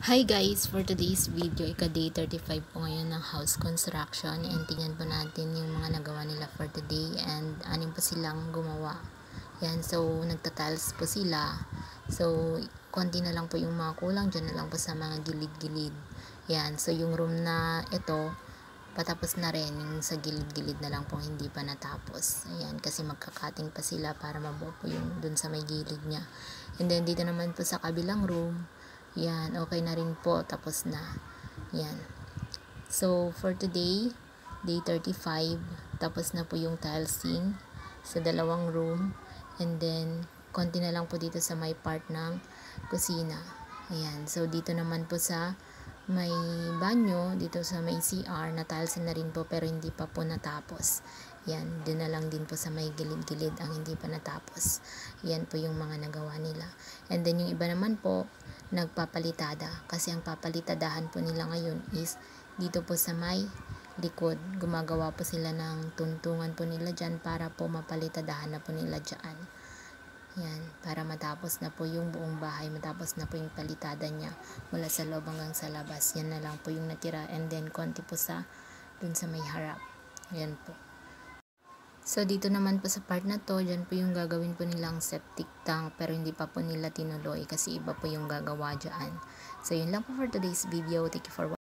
Hi guys! For today's video, ika-day 35 po ngayon ng house construction and tingnan po natin yung mga nagawa nila for today and anim po silang gumawa. Yan, so nagtatiles po sila. So, konti na lang po yung mga kulang, dyan na lang po sa mga gilid-gilid. Yan, so yung room na ito, patapos na rin, yung sa gilid-gilid na lang po hindi pa natapos. Ayan, kasi magkakating pa sila para mabuo po yung dun sa may gilid niya. And then dito naman po sa kabilang room, yan, okay na rin po, tapos na. Yan. So, for today, day 35, tapos na po yung tilesing sa dalawang room. And then, konti na lang po dito sa may part ng kusina. Ayan. So, dito naman po sa may banyo, dito sa may CR, na tiles na rin po pero hindi pa po natapos. Yan, din na lang din po sa may gilid-gilid ang hindi pa natapos. Yan po yung mga nagawa nila. And then yung iba naman po, nagpapalitada. Kasi ang papalitadahan po nila ngayon is dito po sa may likod. Gumagawa po sila ng tuntungan po nila dyan para po mapalitadahan na po nila dyan. Yan, para matapos na po yung buong bahay, matapos na po yung palitada niya mula sa loob hanggang sa labas. Yan na lang po yung natira, and then konti po sa dun sa may harap. Yan po. So, dito naman po sa part na to, dyan po yung gagawin po nilang septic tank, pero hindi pa po nila tinuloy kasi iba po yung gagawa dyan. So, yun lang po for today's video. Thank you for watching.